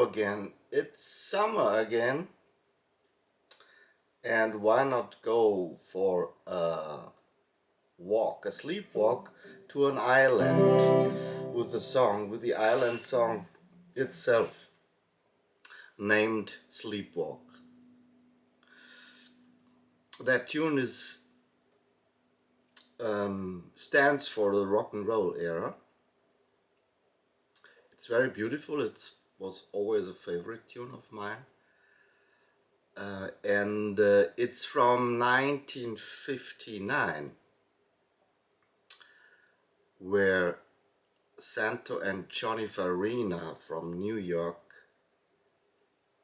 again. It's summer again, and why not go for a walk, a sleepwalk to an island with the island song itself, named Sleepwalk. That tune stands for the rock and roll era. It's very beautiful. It was always a favorite tune of mine. And it's from 1959, where Santo&Johnny from New York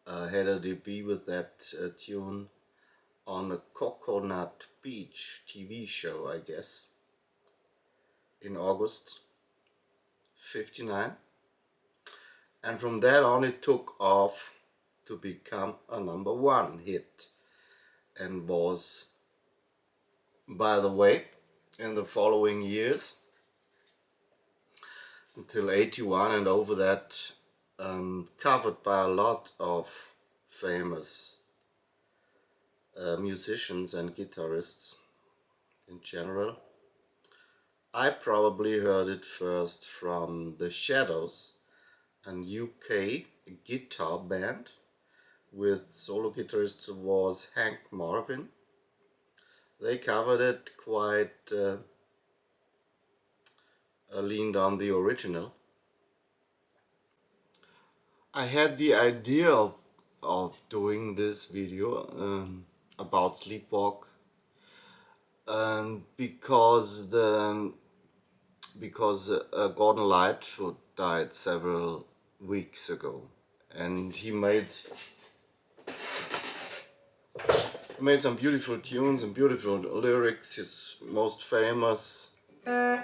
had a debut with that tune on a Coconut Beach TV show, I guess, in August 59. And from that on it took off to become a #1 hit, and was, by the way, in the following years until 81 and over that, covered by a lot of famous musicians and guitarists in general. I probably heard it first from The Shadows, an UK guitar band with solo guitarist was Hank Marvin. They covered it quite leaned on the original. I had the idea of doing this video about Sleepwalk because Gordon Lightfoot died several weeks ago, and he made some beautiful tunes and beautiful lyrics. His most famous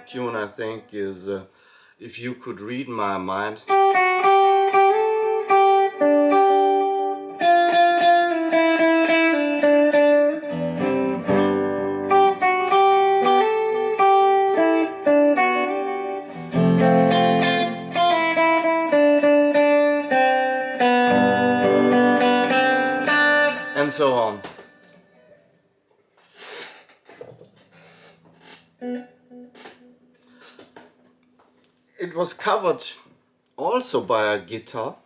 tune, I think, is If You Could Read My Mind. And so on. It was covered also by a guitar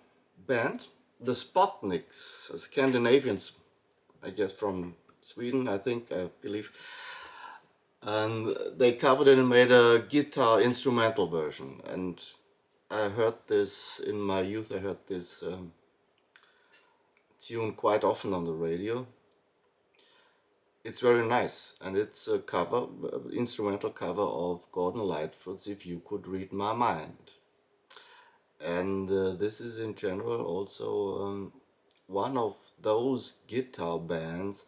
band, the Spotniks, Scandinavians, I guess from Sweden, I believe. And they covered it and made a guitar instrumental version. And I heard this in my youth. I heard this tune quite often on the radio. It's very nice, and it's a cover, instrumental cover of Gordon Lightfoot's If You Could Read My Mind. And this is in general also one of those guitar bands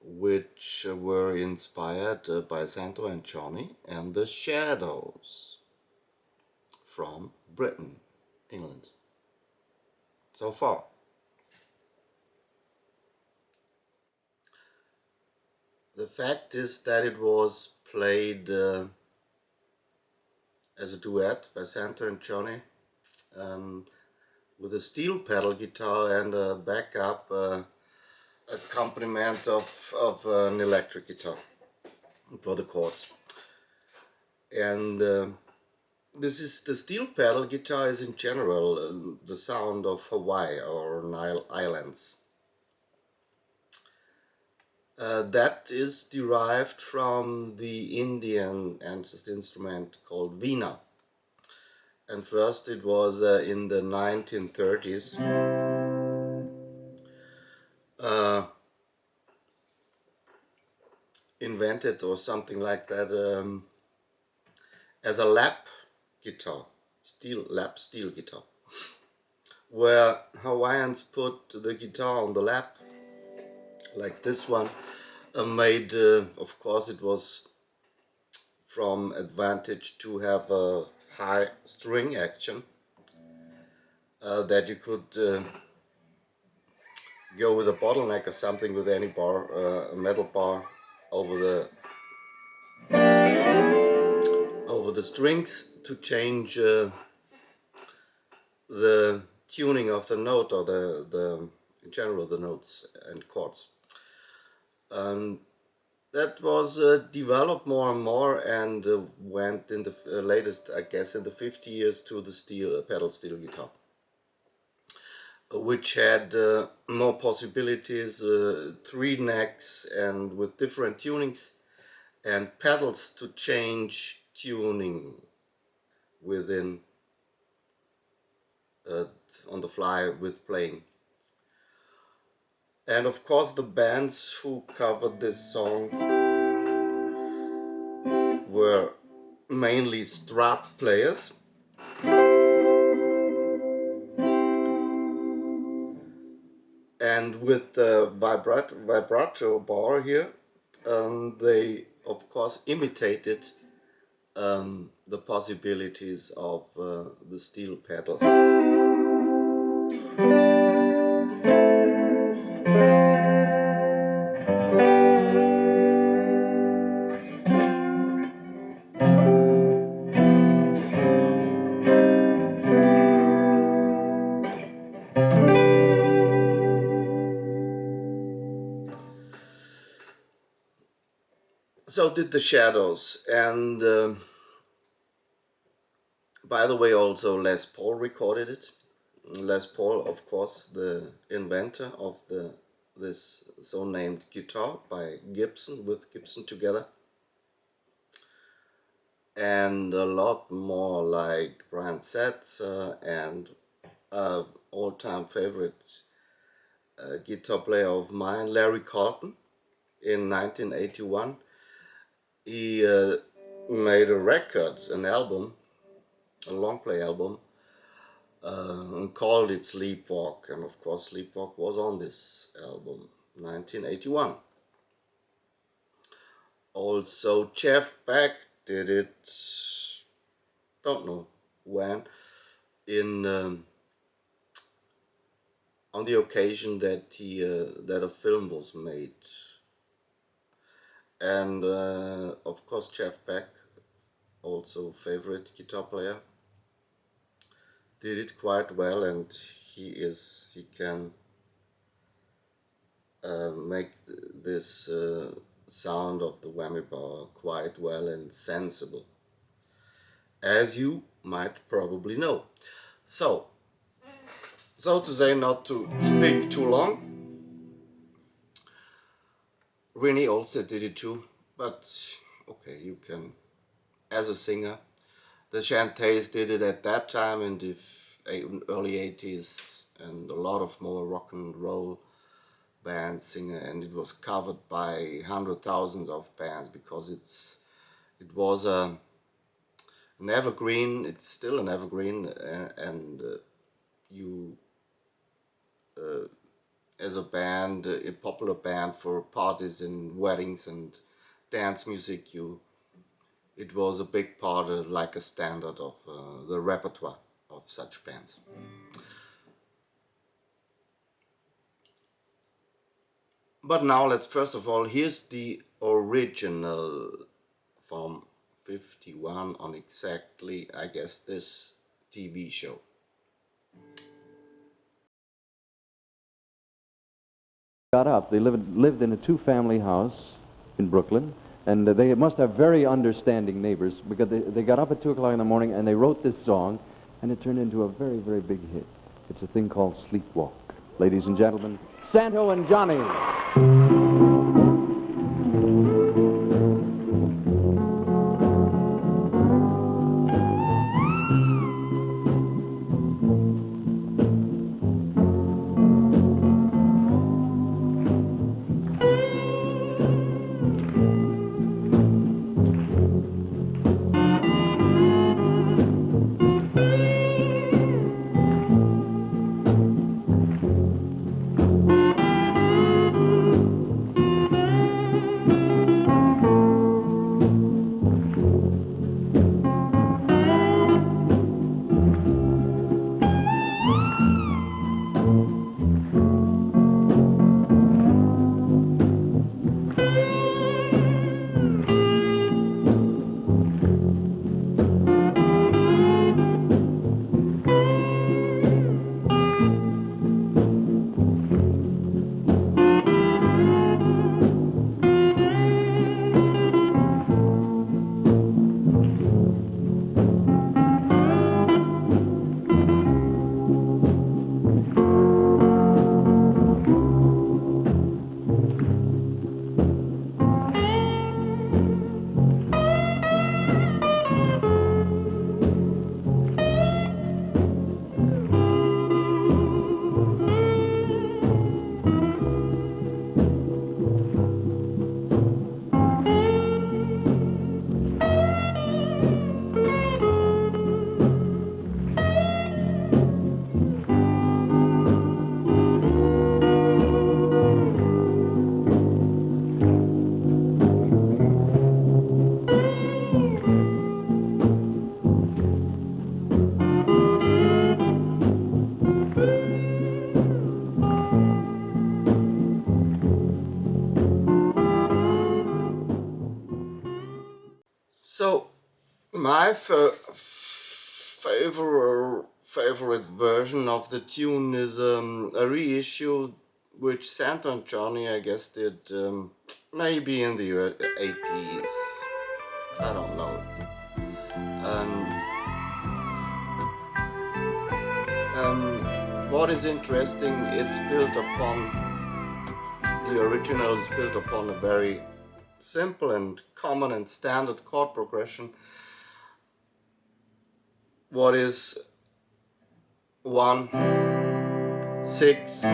which were inspired by Santo&Johnny and the Shadows from Britain, England. So far. The fact is that it was played as a duet by Santo&Johnny with a steel pedal guitar and a backup accompaniment of an electric guitar for the chords. And this is the steel pedal guitar is in general the sound of Hawaii or Nile Islands. That is derived from the Indian ancestor instrument called veena. And first it was in the 1930s invented or something like that as a lap guitar, lap steel guitar, where Hawaiians put the guitar on the lap like this one. Made, of course, it was from advantage to have a high string action that you could go with a bottleneck or something with any bar, a metal bar over the strings to change the tuning of the note, or the in general the notes and chords. And that was developed more and more, and went in the latest, I guess, in the 50 years to the steel pedal steel guitar, which had more possibilities, three necks and with different tunings, and pedals to change tuning within uh, on the fly with playing. And of course the bands who covered this song were mainly Strat players, and with the vibrato bar here, they of course imitated the possibilities of the steel pedal. So did the Shadows, and by the way, also Les Paul recorded it. Les Paul, of course, the inventor of this so-named guitar by Gibson, with Gibson together, and a lot more, like Brian Setzer and all-time favorite guitar player of mine, Larry Carlton. In 1981, he made a record, an album, a long play album, and called it Sleepwalk, and of course Sleepwalk was on this album, 1981. Also Jeff Beck did it, don't know when, in on the occasion that that a film was made. And of course Jeff Beck, also favorite guitar player, did it quite well, and he can make this sound of the whammy bar quite well and sensible, as you might probably know. So to say, not to speak too long, Rennie also did it too, but okay, you can, as a singer, the Chantays did it at that time in the early 80s, and a lot of more rock and roll band singer, and it was covered by hundred thousands of bands, because it was an evergreen. It's still an evergreen, and you as a band, a popular band for parties and weddings and dance music, it was a big part of, like a standard of the repertoire of such bands. But now let's first of all, here's the original from 51 on exactly, I guess, this TV show. Got up. They lived in a two-family house in Brooklyn, and they must have very understanding neighbors, because they got up at 2 o'clock in the morning and they wrote this song, and it turned into a very, very big hit. It's a thing called Sleepwalk. Ladies and gentlemen, Santo&Johnny. My favorite version of the tune is a reissue which Santo&Johnny, I guess, did maybe in the 80s. I don't know. And what is interesting, it's built upon, the original is built upon a very simple and common and standard chord progression. What is 1, 6, 4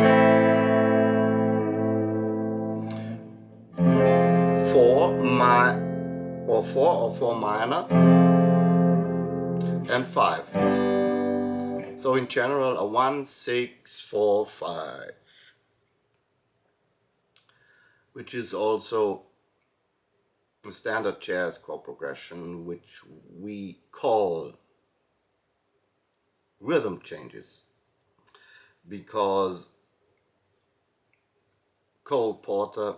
or 4 minor, and 5. So in general, a 1, 6, 4, 5, which is also the standard jazz chord progression, which we call rhythm changes, because Cole Porter,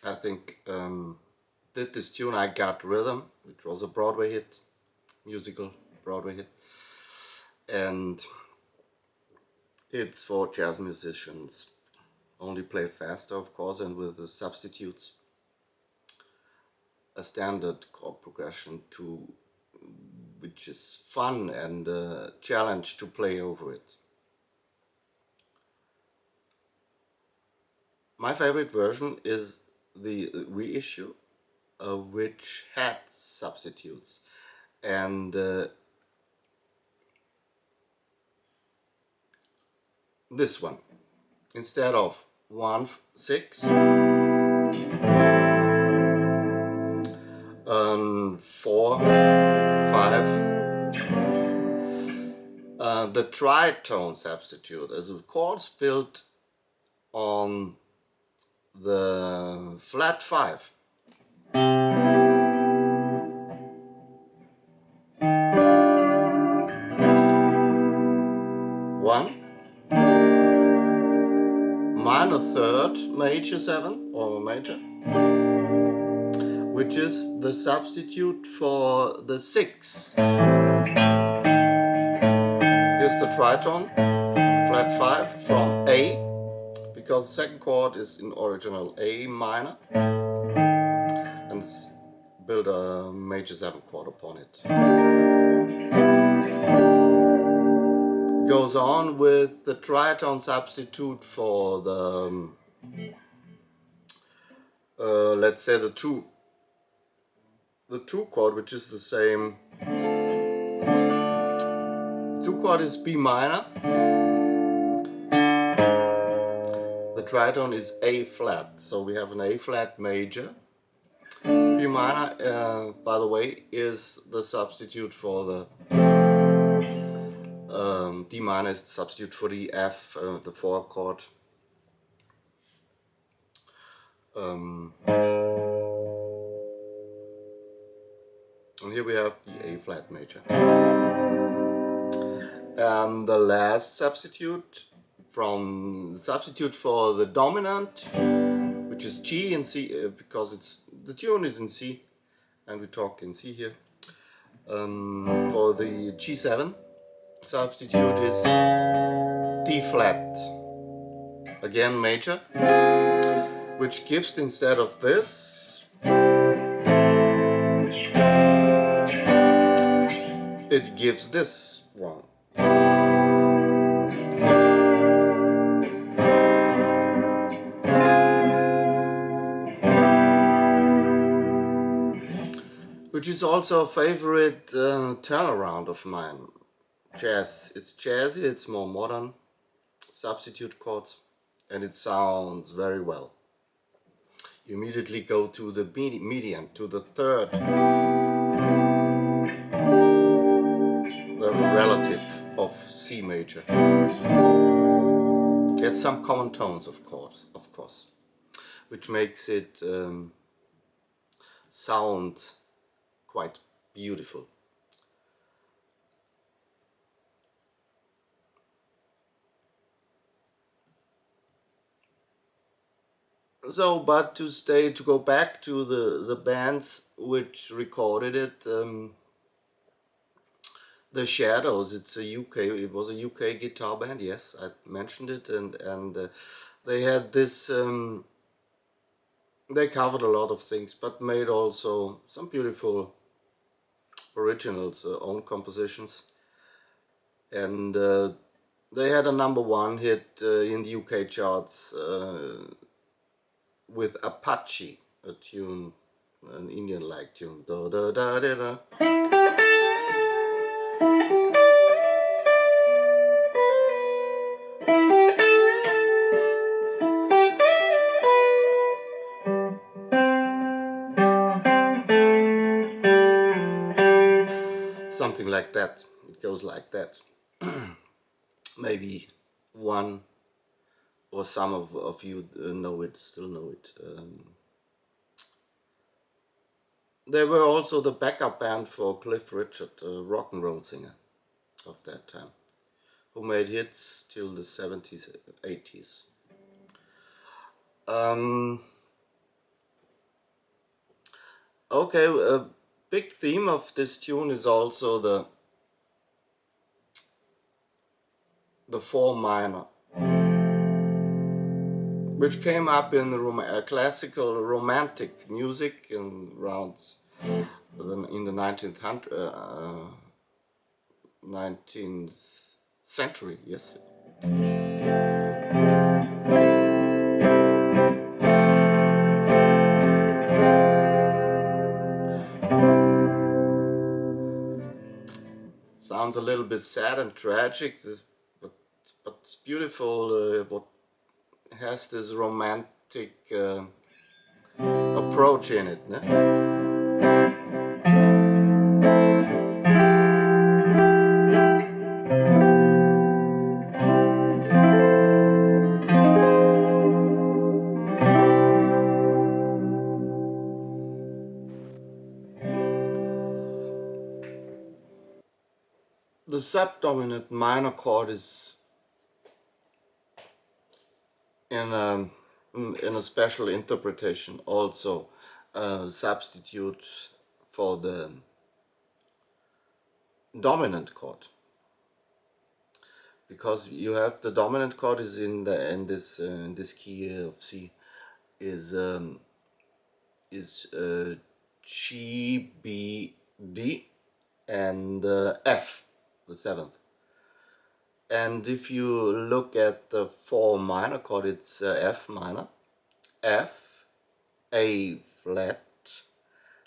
I think, did this tune, I Got Rhythm, which was a Broadway hit, musical Broadway hit, and it's for jazz musicians, only played faster, of course, and with the substitutes, a standard chord progression to which is fun and a challenge to play over it. My favorite version is the reissue, which had substitutes, and this one, instead of 1, 6 and 4, 5, the tritone substitute is of course built on the flat 5. 1, minor third, major 7 or major, which is the substitute for the 6. Here's the tritone, flat 5 from A, because the second chord is in original A minor, and build a major 7 chord upon it. Goes on with the tritone substitute for the let's say the 2 chord, which is the same. 2 chord is B minor, the tritone is A flat, so we have an A flat major. B minor, by the way, is the substitute for the D minor is the substitute for the F, the 4 chord. And here we have the A flat major. And the last substitute for the dominant, which is G in C, because the tune is in C, and we talk in C here. For the G7 substitute is D flat, again major, which gives, instead of this, it gives this one. Which is also a favorite turnaround of mine. Jazz. It's jazzy, it's more modern, substitute chords, and it sounds very well. You immediately go to the median, to the third, the relative of C major. There's some common tones, of course, which makes it sound quite beautiful. So, but to go back to the bands which recorded it, the Shadows. It was a UK guitar band. Yes, I mentioned it, and they had this. They covered a lot of things, but made also some beautiful originals, own compositions, and they had a number one hit in the UK charts with Apache, a tune, an Indian-like tune. Da, da, da, da, da. Something like that. It goes like that. Maybe one or some of you still know it. They were also the backup band for Cliff Richard, a rock and roll singer of that time, who made hits till the 70s, 80s. Okay, a big theme of this tune is also the 4 minor, which came up in the classical romantic music in the 19th century. Yes. Sounds a little bit sad and tragic, but it's beautiful. What has this romantic approach in it, né? The subdominant minor chord is in a special interpretation also a substitute for the dominant chord, because you have the dominant chord is in this key of C is G, B, D, and F, the seventh. And if you look at the 4 minor chord, it's F minor, F, A flat,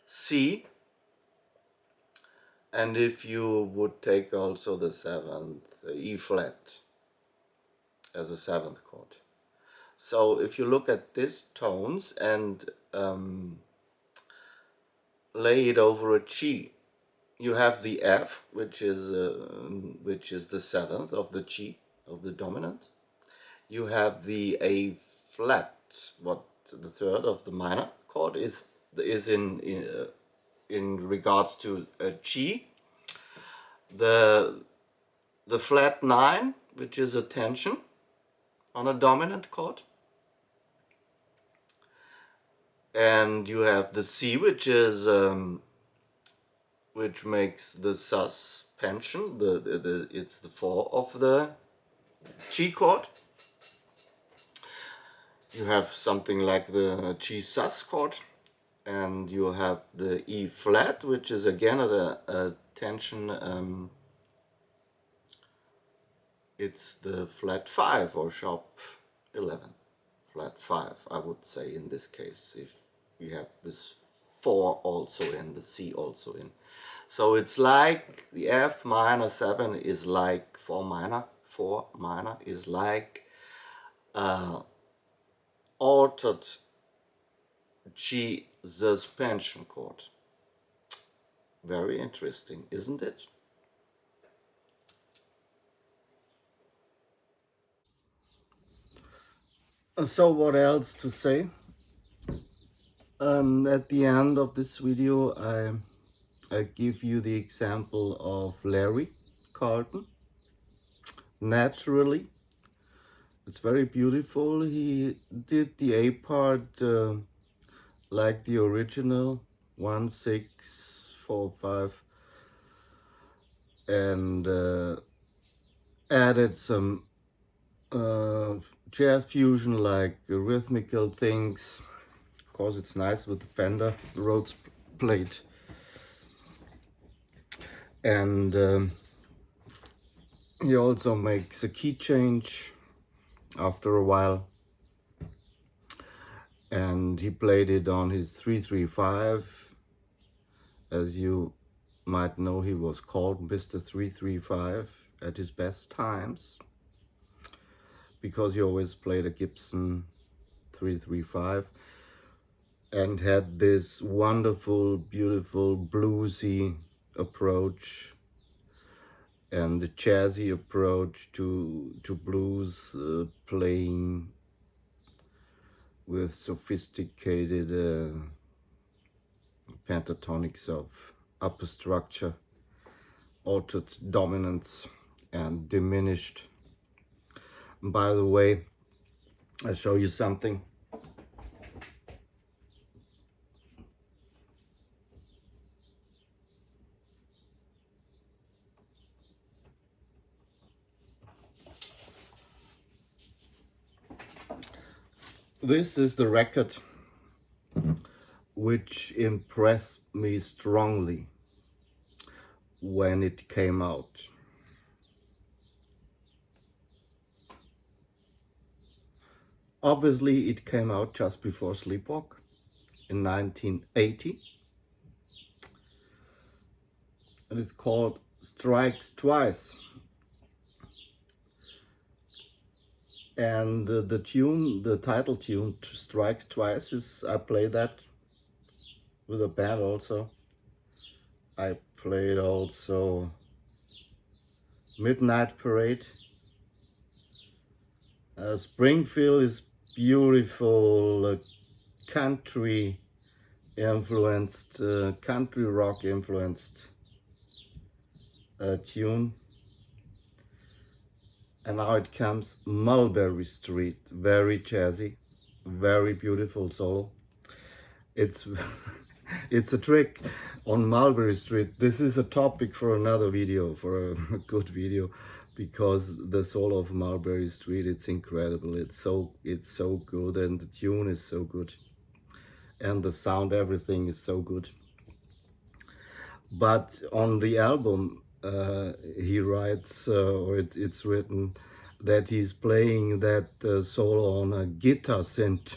C, and if you would take also the 7th, E flat, as a 7th chord. So if you look at these tones and lay it over a G, you have the F, which is the 7th of the G, of the dominant. You have the A flat, what the 3rd of the minor chord is in regards to a G. The flat 9, which is a tension on a dominant chord. And you have the C, which is which makes the suspension. It's the 4 of the G chord. You have something like the G sus chord, and you have the E flat, which is again a tension. It's the flat 5 or sharp 11. Flat 5, I would say in this case, if we have this 4 also in, the C also in. So it's like the F minor 7 is like 4 minor, 4 minor is like altered G suspension chord. Very interesting, isn't it? So what else to say? At the end of this video, I give you the example of Larry Carlton. Naturally, It's very beautiful. He did the A part like the original 1 6 4 5, and added some jazz fusion like rhythmical things. Of course, it's nice with the Fender Rhodes plate, and he also makes a key change after a while, and he played it on his 335. As you might know, he was called Mr. 335 at his best times, because he always played a Gibson 335 and had this wonderful, beautiful, bluesy approach and the jazzy approach to blues, playing with sophisticated pentatonics of upper structure, altered dominance, and diminished. By the way, I'll show you something. This is the record which impressed me strongly when it came out. Obviously, it came out just before Sleepwalk in 1980, and it's called Strikes Twice. And the tune, the title tune, Strikes Twice, I play that with a band also. I played also Midnight Parade. Springfield is beautiful, country influenced, country rock influenced tune. And now it comes Mulberry Street, very jazzy, very beautiful solo. It's it's a trick on Mulberry Street. This is a topic for another video, for a good video, because the solo of Mulberry Street, it's incredible. It's so good, and the tune is so good, and the sound, everything is so good. But on the album, he writes, or it's written, that he's playing that solo on a guitar synth,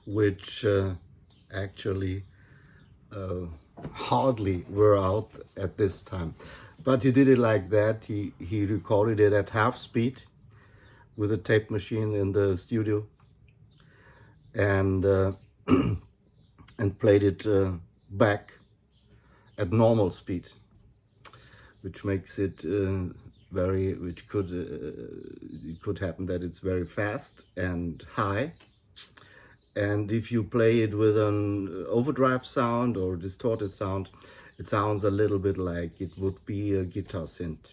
which actually hardly were out at this time. But he did it like that. He recorded it at half speed with a tape machine in the studio, and and played it back at normal speed, which makes it which could it could happen that it's very fast and high. And if you play it with an overdrive sound or distorted sound, it sounds a little bit like it would be a guitar synth.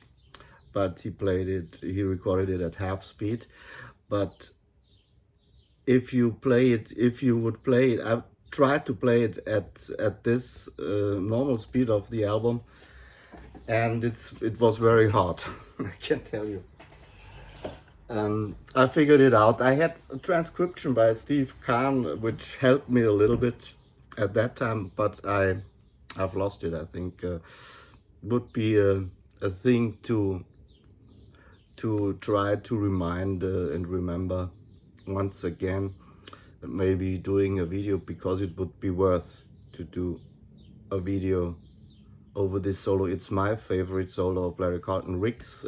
But he recorded it at half speed. But if you would play it, I tried to play it at this normal speed of the album, and it was very hard. I can tell you. I figured it out. I had a transcription by Steve Kahn, which helped me a little bit at that time, but I've lost it. I think would be a thing to try to remind and remember once again. Maybe doing a video, because it would be worth to do a video over this solo. It's my favorite solo of Larry Carlton. Rick's,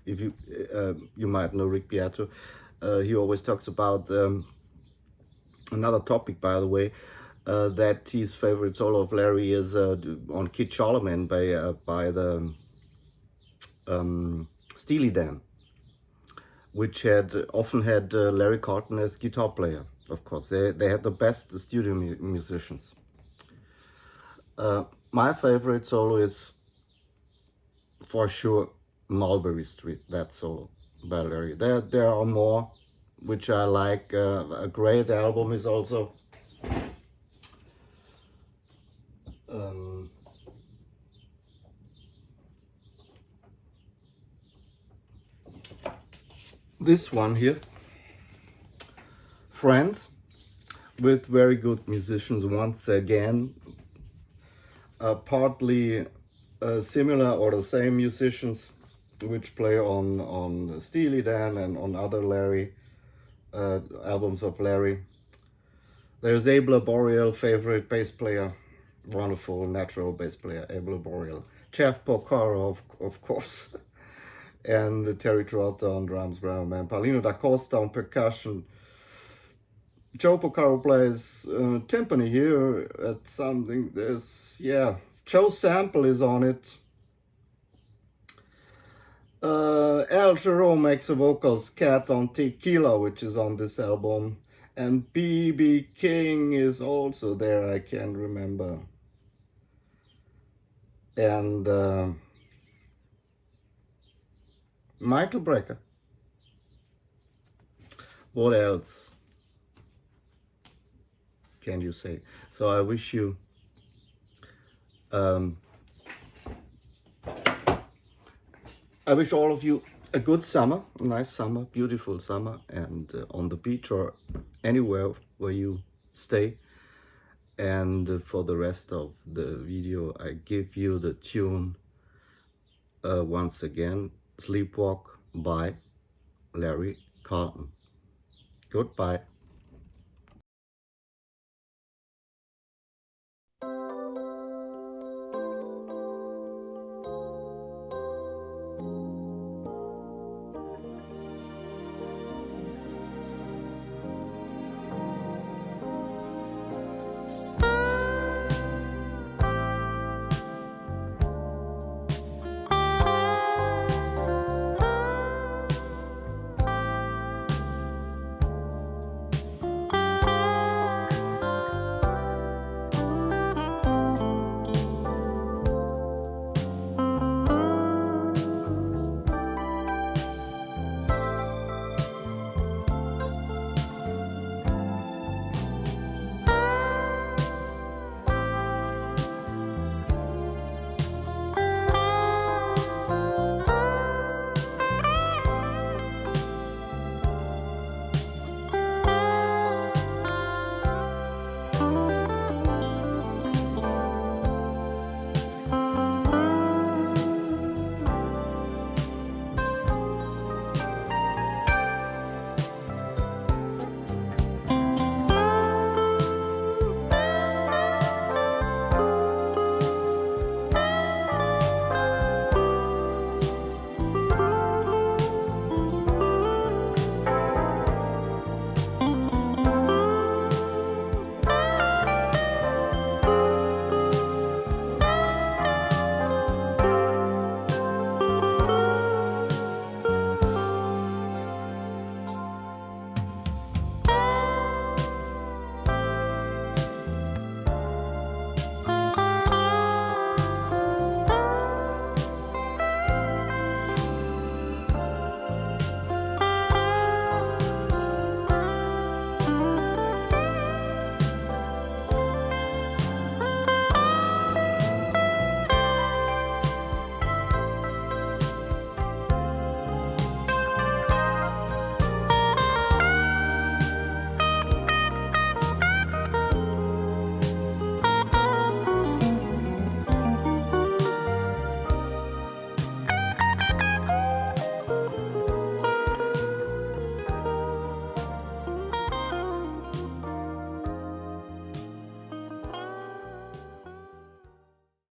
if you might know Rick Beato, he always talks about another topic, by the way, that his favorite solo of Larry is on Kid Charlemagne by the Steely Dan, which had often had Larry Carlton as guitar player. Of course, they had the best studio musicians. My favorite solo is for sure Mulberry Street, that solo. by Larry. There are more which I like. A great album is also um, this one here, Friends, with very good musicians once again, partly similar or the same musicians which play on Steely Dan and on other Larry albums of Larry. There's Abel Boreal, favorite bass player, wonderful natural bass player, Abel Boreal. Jeff Porcaro, of course, and Terry Trotter on drums, and Paulino da Costa on percussion. Joe Porcaro plays timpani here at something. Joe Sample is on it. Al Jarreau makes a vocals, Cat on Tequila, which is on this album. And B.B. King is also there, I can't remember. And Michael Brecker. What else can you say? So I wish you I wish all of you a good summer, a nice summer, beautiful summer, and on the beach or anywhere where you stay. And for the rest of the video, I give you the tune once again, Sleepwalk by Larry Carlton. Goodbye.